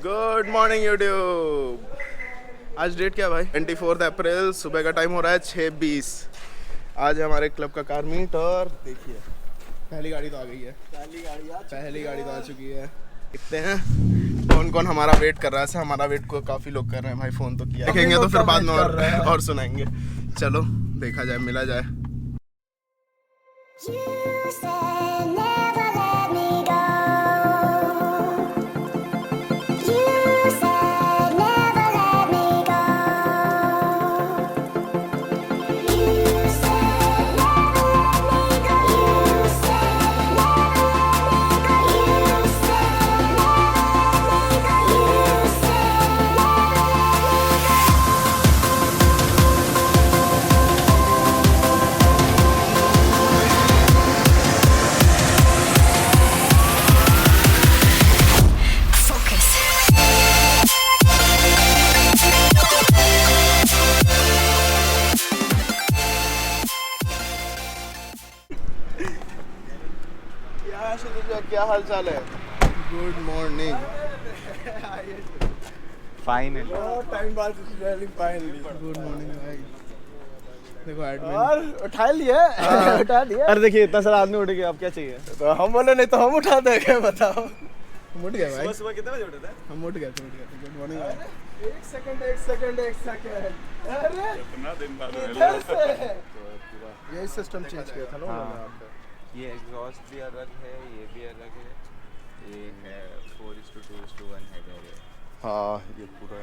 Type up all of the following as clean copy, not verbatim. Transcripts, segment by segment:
Good morning YouTube. आज date क्या भाई? 24 अप्रैल, सुबह का टाइम हो रहा है 6:20। आज हमारे क्लब का कार मीट और देखिए पहली गाड़ी तो आ गई है। पहली गाड़ी तो आ चुकी है। देखते हैं कौन कौन हमारा वेट कर रहा है। हमारा वेट को काफ़ी लोग कर रहे हैं भाई, फ़ोन तो किया देखेंगे तो फिर बाद में और सुनाएंगे। चलो देखा जाए, मिला जाए। क्या हाल चाल है? Good morning. फाइनली टाइम बाद फाइनली गुड मॉर्निंग भाई। देखो एडमिन और उठा लिए उठा लिया। अरे देखिए इतना सारा आदमी उठ गया, अब क्या चाहिए? तो हम बोले नहीं तो हम उठा देंगे, बताओ। हम उठ गए भाई। सुबह सुबह कितने बजे उठे थे? हम उठ गए थे। गुड मॉर्निंग भाई। एक सेकंड अरे कितना दिन बाद इधर से यही सिस्टम चेंज किया था ना हाँ। ये एग्जॉस्ट भी अलग है, ये भी अलग है। ये है 4:2:1 है ये। हाँ ये पूरा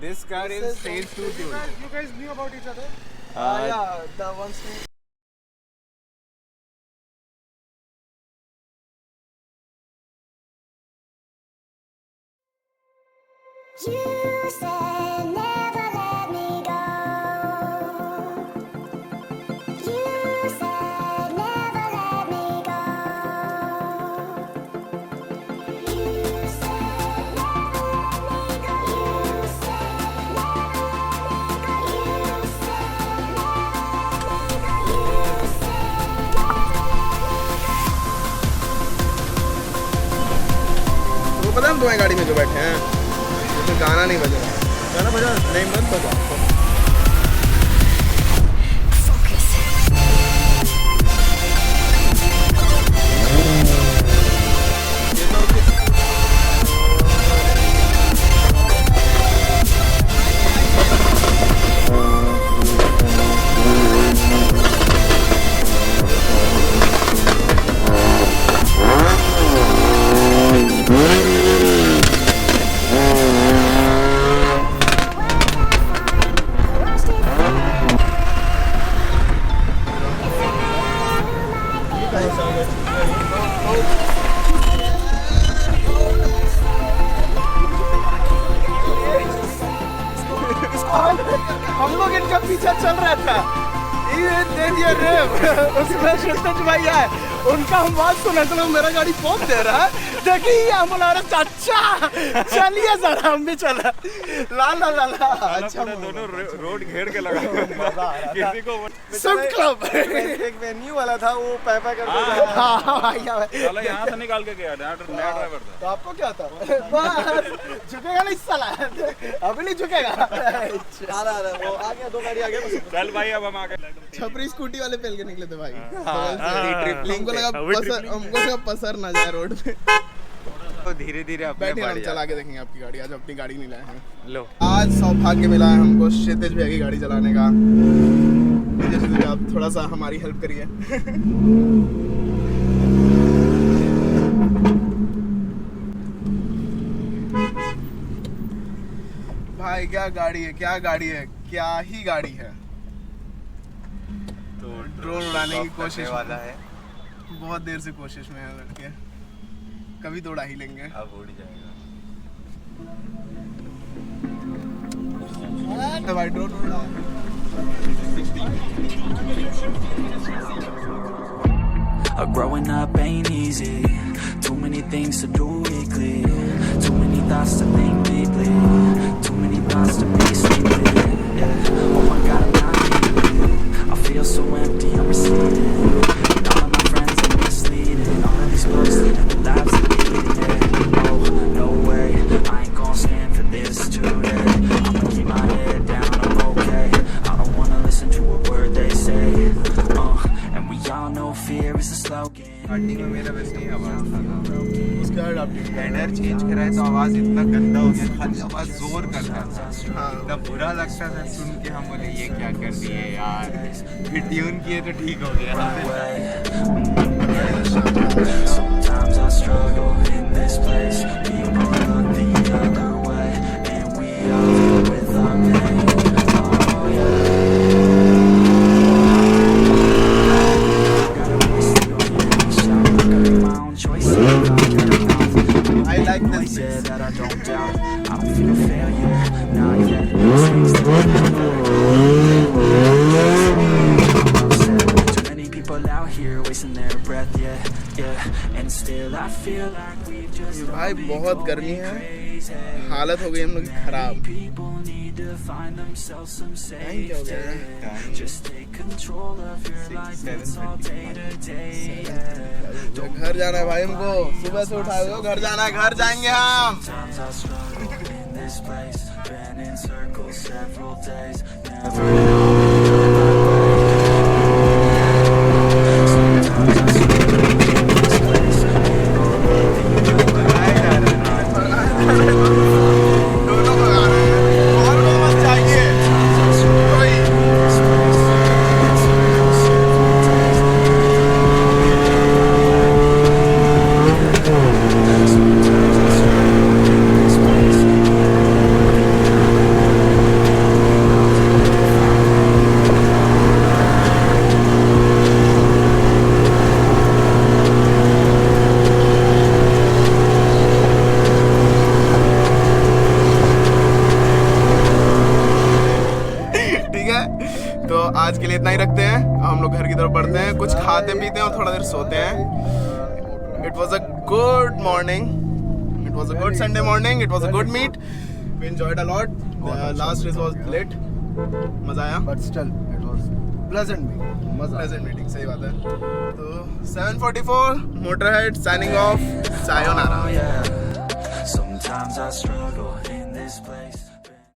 This car is stage 2 tuned. You guys knew about each other? Yeah, the ones who You said never let me go. You said never let me go. You said never let me go. You said never let me go. You said never let me go. You said वो पता है हम तुम्हारी गाड़ी में जो बैठे हैं, तो गाना नहीं बजा। गाना बजा नहीं, मत बजा। हम लोग इनका पीछा चल रहा था। ये दे दिया रेव उसमें शिल्टज भाई आए, उनका हम बात सुना तो मेरा गाड़ी पहुंच दे रहा है। देखिए हम बोला अरे चाचा चलिए जरा, हम भी चला। ला ला ला ला अच्छा दोनों रोड घेर के लगा किसी को सब क्लब एक वेन्यू वाला था, वो पैपा करके चलो यहाँ से निकाल के गया। नया ड्राइवर था। तो आपको क्या था? बस झुकेगा नहीं साला, अभी नहीं झुकेगा। वो आ गया, 2 गाड़ी आ गया। चल भाई अब हम आ गए। छपरी स्कूटी वाले पहल के निकले थे भाई। हमको लगा पसर ना जाए रोड पे। तो धीरे धीरे अपने बैठे हम चला के देखेंगे आपकी गाड़ी। आज अपनी गाड़ी नहीं लाए हैं। लो आज सौभाग्य मिला है हमको क्षितिज भैया की गाड़ी चलाने का। जैसे आप थोड़ा सा हमारी हेल्प करिए। भाई क्या गाड़ी है, क्या गाड़ी है, क्या ही गाड़ी है। तो ड्रोन उड़ाने की कोशिश वाला है। बहुत देर से कोशिश में है लड़के, कभी तो उड़ा ही लेंगे। अब उड़ जाएगा तो भाई ड्रोन उड़ा। Growing up ain't easy. Too many things to do weekly. Too many thoughts to think deeply. Too many thoughts to be stupid. Yeah. Oh my God, I'm not आवाज इतना गंदा हो गया, खाली आवाज जोर करता था, हाँ। इतना बुरा लगता था सुन के। हम बोले ये क्या कर दिए यार, फिर ट्यून किए तो ठीक हो गया। Sometimes I struggle in this place. People look the other way, and we all live with our pain. Oh yeah. Gotta waste it on your shot. Gotta make my own choices. I like this Yeah, that I don't doubt. I don't feel failure, not yet. Things that I too many people out here wasting their breath, yeah. And still I feel like we've just भाई बहुत गर्मी है, हालत हो गई हम लोग की खराब। people need to find themselves some time क्या हो safe गया है? just take control of your life, it's all day to day, तो घर जाना है भाई हमको, सुबह से उठाए हो, घर जाना है, घर जाएंगे हम। Sometimes I struggle in this place, been in circles several days, never know my way. Sometimes I struggle in this place, दोनों को आ रहे हैं, और लोग मत चाहिए कोई। ठीक है, तो आज के लिए इतना ही रखते हैं। हम लोग घर की तरफ बढ़ते हैं, कुछ खाते पीते हैं और थोड़ा देर सोते हैं। It was a good morning, it was a good Sunday morning, it was a good meet, we enjoyed a lot. Last race was late, मजा आया, But still, it was pleasant meeting. मजा प्लेजेंट मीटिंग, सही बात है। तो 7:44 Motorhead signing off, sayonara. yeah. Sometimes I struggle in this place.